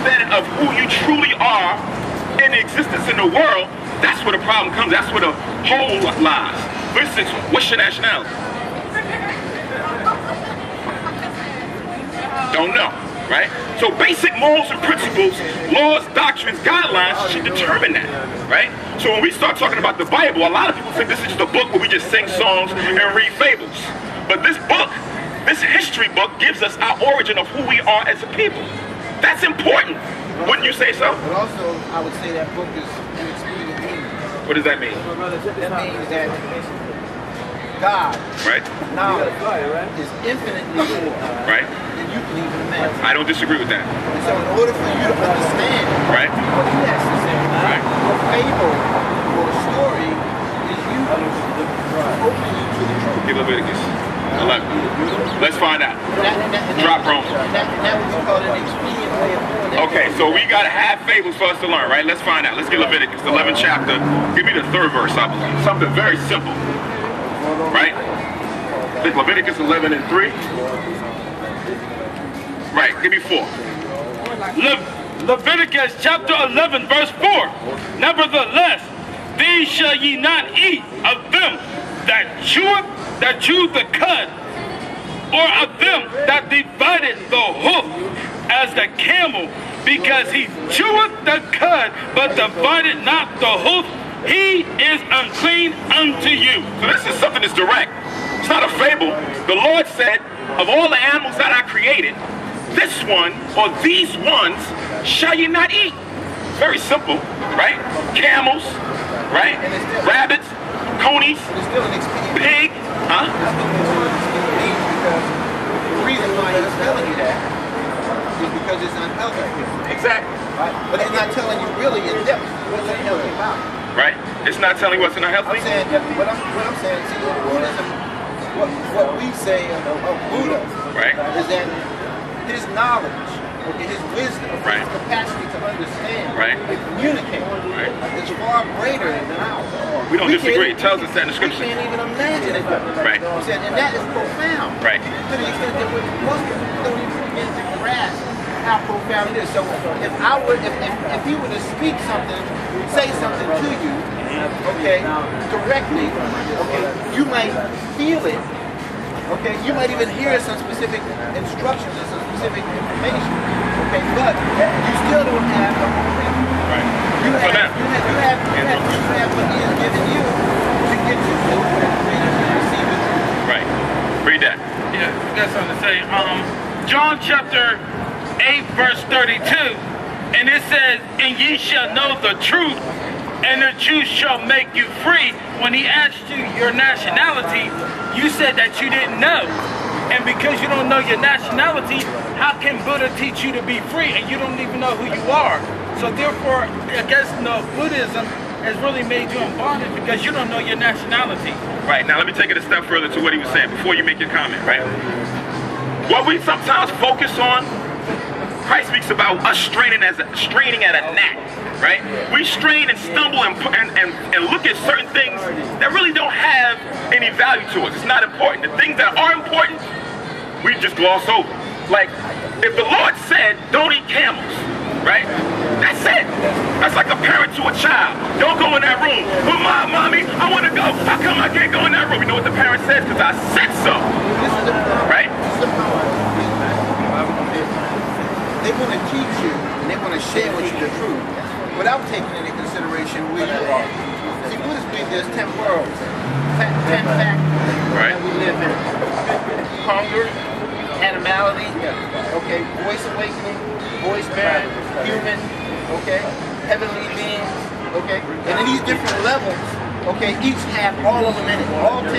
understanding of who you truly are in existence in the world, that's where the problem comes. That's where the hole lies. For instance, what's your nationality? Don't know, right? So basic morals and principles, laws, doctrines, guidelines should determine that, right? So when we start talking about the Bible, a lot of people think this is just a book where we just sing songs and read fables. But this book, this history book, gives us our origin of who we are as a people. That's important. Wouldn't you say so? But also, I would say that book is an expedient means. What does that mean? That means that God, right, knowledge, is infinitely more, right, than you can even imagine. I don't disagree with that. And so in order for you to understand right, what is necessary, right, the fable or the story is used to open you to the truth. Give Leviticus 11. Let's find out. Drop Rome. That would be called an expedient way of doing that. Okay, so we got to have fables for us to learn, right? Let's find out. Let's get Leviticus, the 11th chapter. Give me the 3rd verse, I believe. Something very simple. Right? I think Leviticus 11 and 3. Right, give me 4. Leviticus chapter 11 verse 4. Nevertheless, these shall ye not eat of them that chew the cud, or of them that divided the hoof as the camel, because he cheweth the cud, but divided not the hoof, he is unclean unto you. So this is something that's direct. It's not a fable. The Lord said, of all the animals that I created, this one, or these ones, shall you not eat. Very simple, right? Camels, right? Rabbits, conies, pig, huh? The reason why he's telling you that is because it's unhealthy. Exactly. Right? But it's not telling you really in depth what's unhealthy about it. Right? It's not telling you what's unhealthy? I'm saying, what I'm saying, see, Buddhism, what we say of Buddha, right, is that his knowledge, okay, his wisdom, right, his capacity to understand, right, and communicate, right, is far greater than ours. We don't disagree. It tells us that in the scripture. We can't even imagine it. Right. And that is profound. Right. To the extent that most people don't even begin to grasp how profound it is. So if he were to speak something, say something to you, okay, directly, okay, you might feel it, okay, you might even hear some specific instructions and some specific information, okay, but you still don't have the whole thing. Right. You have what he has given you to get you to receive it. Right. Read that. Yeah, I got something to say. John chapter 8 verse 32, and it says, and ye shall know the truth, and the truth shall make you free. When he asked you your nationality, you said that you didn't know. And because you don't know your nationality, how can Buddha teach you to be free and you don't even know who you are? So therefore, I guess Buddhism has really made you in bondage because you don't know your nationality. Right, now let me take it a step further to what he was saying before you make your comment, right? What we sometimes focus on, Christ speaks about us straining at a gnat, right? We strain and stumble and look at certain things that really don't have any value to us. It's not important. The things that are important, we just gloss over. Like, if the Lord said, don't eat camels, right? That's it. That's like a parent to a child. Don't go in that room. But mommy, I want to go. How come I can't go in that room? You know what the parent says? Because I said so. Right? They want to teach you, and they want to share with you the truth, without taking into consideration where you are. See, Buddhists believe there's 10 worlds, 10 factors that we live in. Hunger, animality, okay, voice awakening, voice bearing, human, okay, heavenly beings, okay, and in these different levels, okay, each have all of them in it, all 10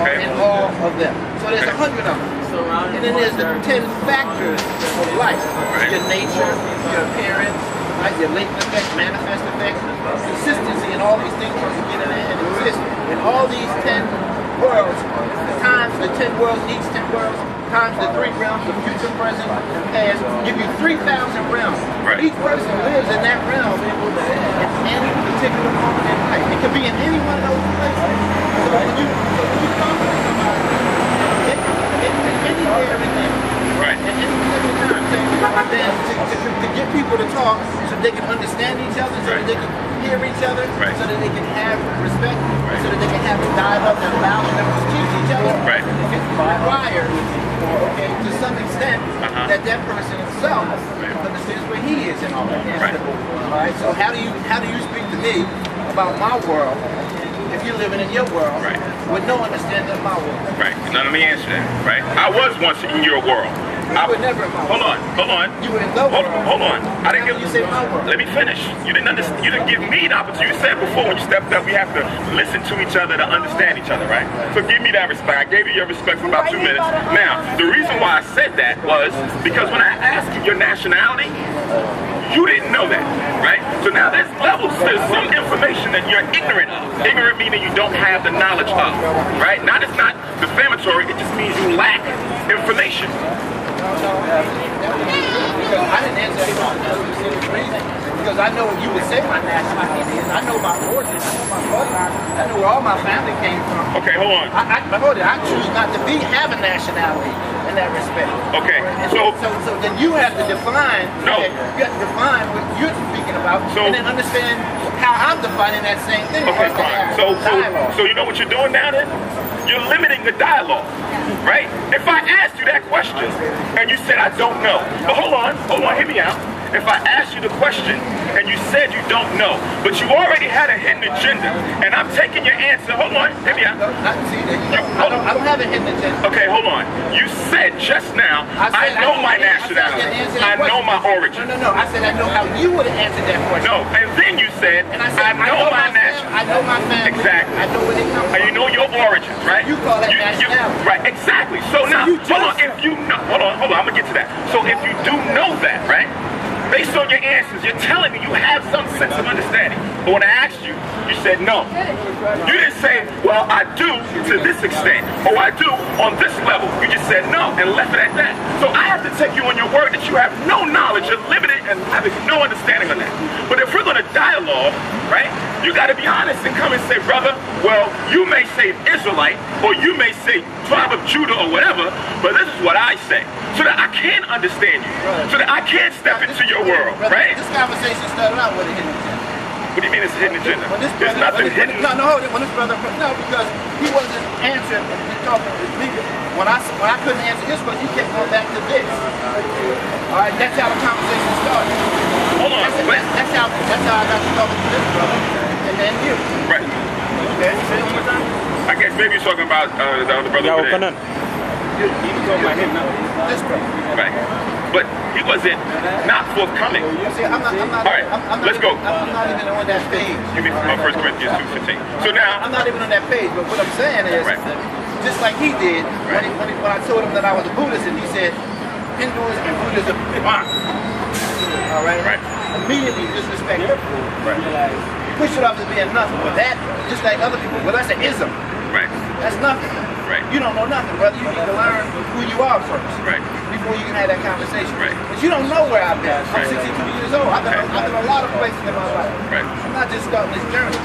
are in all of them. So there's 100 of them. And then there's the 10 factors of life. Your nature, your appearance, right? Your latent effects, manifest effects, consistency, and all these things once you get in there and exist. In all these 10 worlds, times the 10 worlds, each 10 worlds, times the 3 realms, the future, present, and past, give you 3,000 realms. Right. Each person lives in that realm at any particular moment in life. It could be in any one of those places. So when you talk to somebody, anywhere, everything. Right. And any particular time, then to get people people to talk so they can understand each other, so that they can hear each other, so that they can have respect, so that they can have a dialogue that allows them to teach each other. It requires, okay, to some extent, that that person himself understands where he is in all that. All right. So how do you speak to me about my world if you're living in your world with no understanding of my world? Now let me answer that. I was once in your world. You were never in my world. Hold on. You were in the world. Hold on. I didn't give you say my world. Let me finish. You didn't understand. You didn't give me the opportunity. You said before when you stepped up, we have to listen to each other to understand each other, right? So give me that respect. I gave you your respect for about 2 minutes. Now, the reason why I said that was because when I asked you your nationality, you didn't know that, right? So now there's levels. There's some information that you're ignorant of. Ignorant meaning you don't have the knowledge of, right? Now it's not defamatory. It just means you lack information. Because I didn't answer that question because I know you would say my nationality is. I know my origin. I know my bloodline. I know where all my family came from. Okay, hold on. I choose not to have a nationality in that respect. Okay, so then you have to define. No. Okay, you have to define what you're speaking about, and then understand how I'm defining that same thing. Okay, fine. So you know what you're doing now then? You're limiting the dialogue, right? If I asked you that question and you said I don't know, but hold on, hear me out. If I asked you the question and you said you don't know, but you already had a hidden agenda, and I'm taking your answer, hold on, hear me out. I don't have a hidden agenda. Okay, hold on. You said just now, I know my nationality. I know my origin. No. I said I know how you would have answered that question. No, and then you said, I know my nationality. I know my family. Exactly. I know where they come from. And you know your origins, right? You call that nationality. Right, exactly. So now, hold on, if you know, hold on, I'm gonna get to that. So if you do know that, right? Based on your answers, you're telling me you have some sense of understanding. But when I asked you, you said no. You didn't say, well, I do to this extent, or I do on this level. You just said no and left it at that. So I have to take you on your word that you have no knowledge, you're limited, and having no understanding of that. But if we're going to dialogue, right, you got to be honest and come and say, brother, well, you may say Israelite, or you may say tribe of Judah or whatever, but this is what I say. So that I can understand you. So that I can step into your world, right? This conversation started out with a hidden agenda. What do you mean it's a hidden agenda? There's nothing hidden. No, because he wasn't answering and talking with me. When I couldn't answer his question, he kept going back to this. All right, that's how the conversation started. Hold on. That's how I got to talking to this brother, and then you. Right. Okay, say it one more time. I guess maybe you're talking about the other brother over there. This brother. Right. But he wasn't not forthcoming. See, I'm not all right, let's go. I'm not even on that page. Give me 1 Corinthians 2:15. So now, I'm not even on that page, but what I'm saying is, just like he did, when I told him that I was a Buddhist, and he said, Hinduism and Buddhism, all right? Immediately disrespectful. You push it off as being nothing, but that, just like other people, well, that's an ism. That's nothing. You don't know nothing, brother. You need to learn who you are first. Before you can have that conversation. But you don't know where I've been. I'm 62 years old. I've been a lot of places in my life. I'm not just starting this journey.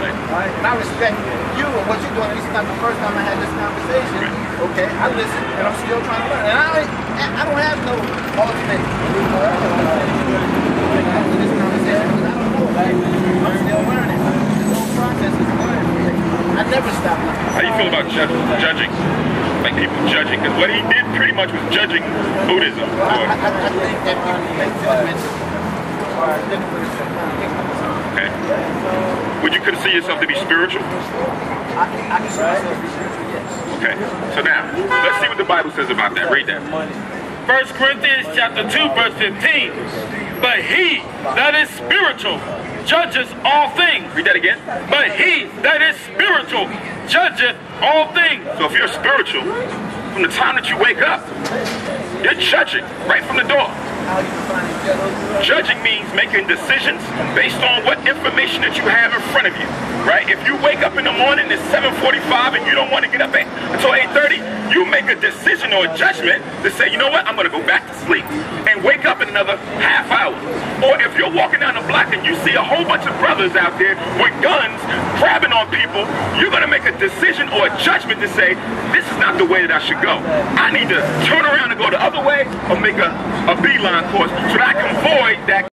Right? And I respect you and what you're doing. This is not the first time I had this conversation. Okay, I listen, and I'm still trying to learn. And I don't have no ultimate after this conversation, because I don't know. I'm still learning. This whole process is learning. I never stop learning. How you feel about judging? Like people judging? Because what he did pretty much was judging Buddhism. I think that people make judgments are different. Okay. Would you consider yourself to be spiritual? I consider myself to be spiritual, yes. Okay. So now, let's see what the Bible says about that. Read that. 1 Corinthians chapter 2, verse 15. But he that is spiritual judges all things. Read that again. But he that is spiritual judgeth all things. So if you're spiritual, from the time that you wake up, you're judging right from the door. Judging means making decisions based on what information that you have in front of you, right? If you wake up in the morning, it's 7:45 and you don't want to get up until 8:30, you make a decision or a judgment to say, you know what, I'm going to go back to sleep and wake up in another half hour. Or if you're walking down the block and you see a whole bunch of brothers out there with guns grabbing on people, you're going to make a decision or a judgment to say, this is not the way that I should go. I need to turn around and go the other way or make a beeline course so that I can avoid that